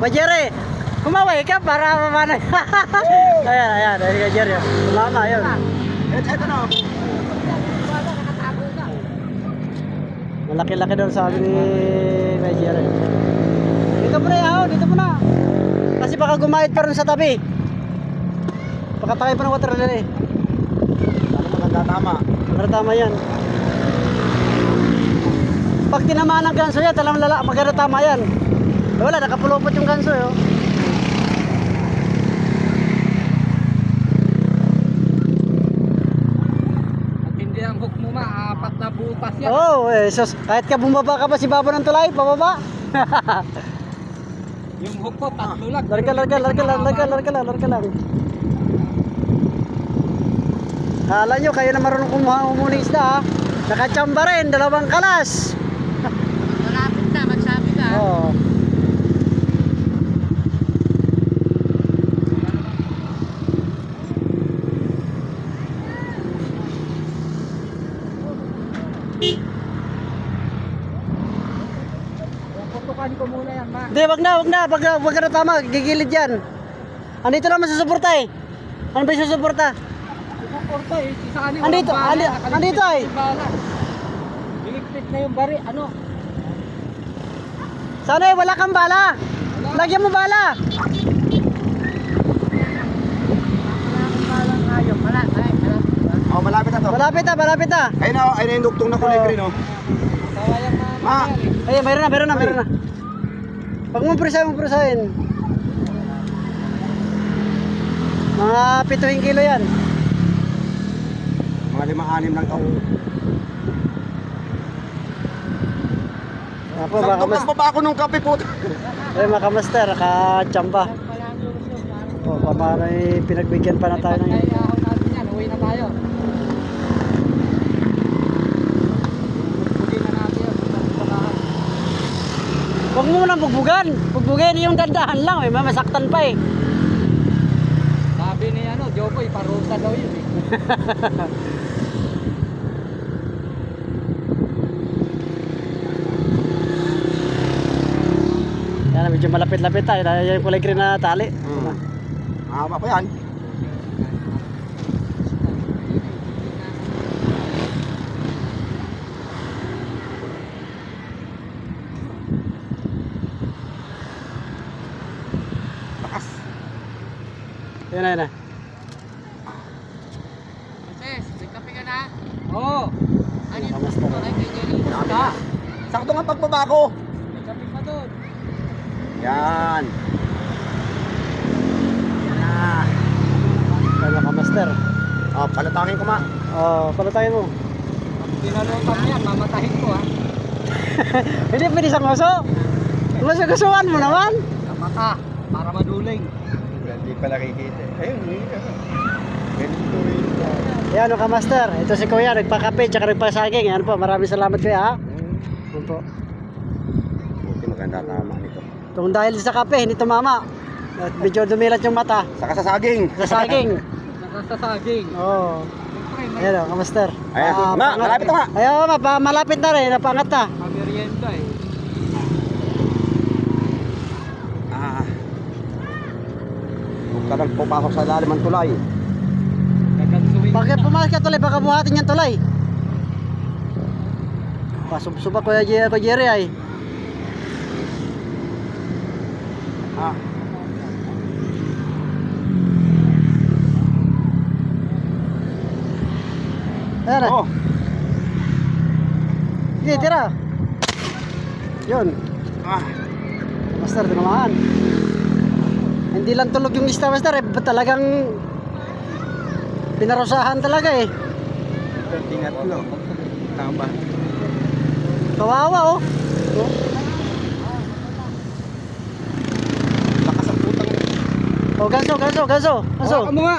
Jerry, kumaway ka para mamana. Ayan, Kay Jerry. Mama, yun. Ito na. Malaki-laki doon sabi ni Kay Jerry. Dito mo na yaw, dito mo na. Kasi baka gumahit pa rin sa tabi. Baka takay pa ng water lily. Ano maganda tama? Tama yan. Pag tinamaan ng ganso yan, talang maganda tama yan. Wala, nakapulupot yung ganso yun. At hindi ang hook mo apat na butas yan. Oo, sus, kahit ka bumaba ka pa si Baba ng tulay, pababa. Yung hook ko, tatlo lang. Larga lang. Kala nyo, kayo na marunong kumuha umuning isda ha. Nakachamba rin, 2 kalas. Malapit na, magsabi ka. Oo. Putukan ko muna yan, ma. Hindi, wag na, wag ka na tama, gigilid yan. Andito lang masusuporta eh. Ano ba yung susuporta? Puporta eh, isa kanina. Andito, andito ay. Iligpit na yung bari, ano? Sana eh, wala kang bala. Lagyan mo bala. Oh, malapit na to. Malapit na. Ayun na yung duktong na kulay green, oh. Sayang Ma. Ayun, mayroon na. Pag mo presahin. Mga 7 kilo yan. Mga 5-6 lang to. Apo, baka mas... Sakto pa ako nung kape po. Ay, makamaster, nakachamba. O, pamanay pinagbigyan pa na tayo ng... Ay, ahon natin yan, uwi na tayo. Bugin na natin yun. Huwag mo munang bugbugin yung dandahan lang, may masaktan pa eh. Sabi ni Jokoy, parusa daw yun eh. Yan, medyo malapit-lapit tayo, dahil yung kulay green na tali. Mahaba pa yan. Takas. Yan na. Sis, nagkape ka na? Oo. Ano yung Kamusta? gusto kay Jerry? Ah, sakto nga pagbaba ko. Nagkape pa doon. Yan. Yan na. Yan, makamaster. Oh, palatangin ko, ma. O, palatayin mo. Pinalutan mo yan, mamatahin ko ha. Hindi pwede sa ngoso. Gusuan mo naman. Sa mata, para maduling. Hindi pa nakikita. Ayun, ganito rin. Yan, makamaster. Ito si Kuya, nagpakape, tsaka nagpasaging. Yan po, maraming salamat Kuya ha. Yan po. Buti maganda tama nito. Kung dahil sa kape, hindi tumama. At medyo dumilat yung mata. Saka sa saging. Sa saging. Sa saging. Oo. Ayan o, kamaster. Ayan, ma, malapit na nga. Ayan, malapit na rin, napangat na. Pamerienda eh. Huwag ka nang pupasok sa lalim ng tulay. Gagansuin Bakit na. pumasok ka tulay, baka buhatin yung tulay. Pasubsuba Kuya Jerry ay. Ah, Ayan na. oh. Sige, tira. Yun. Ah, Master, tinamaan. Hindi lang tulog yung isda, Master. Talagang pinarusahan talaga eh. tinatlo. Tama. Kawawa oh. Lakas ang putang. Oh, ganso. Hawakan mo nga.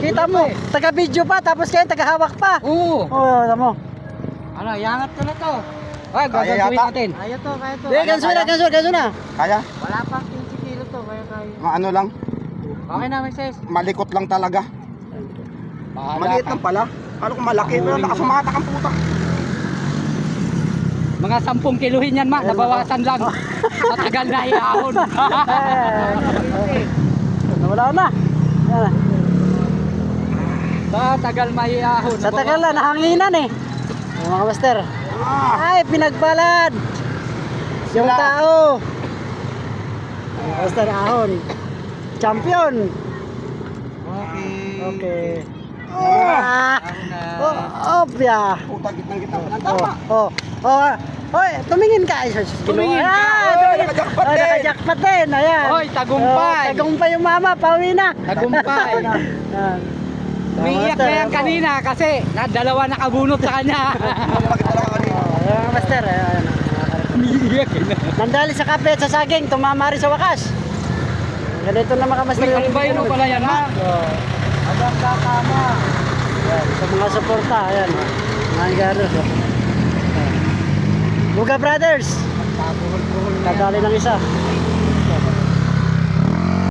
Kita mo, taga-video pa, tapos kayo taga-hawak pa. Oo. Oh, alam mo. Ano, yangat ko na to. Ay, Kaya gagansuin yata. natin. Kaya to. Kaya, Ganso kaya. na. Kaya? Wala pang 15 kilo to, kaya. Ano lang, Okay na, Mrs. malikot lang talaga. Bahala Maliit ka. lang pala. Kala ko malaki, pero nakasumata kang puta. Mga 10 kiluhin yan, ma. Nabawasan lang. Matagal na iahon. Wala na. Yan. Sa tagal maiahon. Sa tagal na, nahanginan eh. Ayan, mga master. Ay, pinagbalad. Yung tao. Mga master, ahon. Champion. Okay. Opya. Puta, gitnang-gitna pa ng Oh, tama. Hoy, tumingin ka. Tumingin ka. Tumingin. Nakajakpat din. Nakajakpat din. Ayan. Hoy, tagumpay. Tagumpay yung mama, pauwi na. Tagumpay. Ayan. Umiiyak na yan kanina kasi dalawa nakabunot sa kanya. Bakit talaga kanina? Ayan, mga master. Ayan. Umiiyak na. Nandali sa kape at sa saging, tumama rin sa wakas. Ganito na mga master. Uy, kalbay no pala yan, ma. Hanggang kakama. Ayan, sa mga suporta, ayan. Mga garos. Buga Brothers. Kadali ng isa.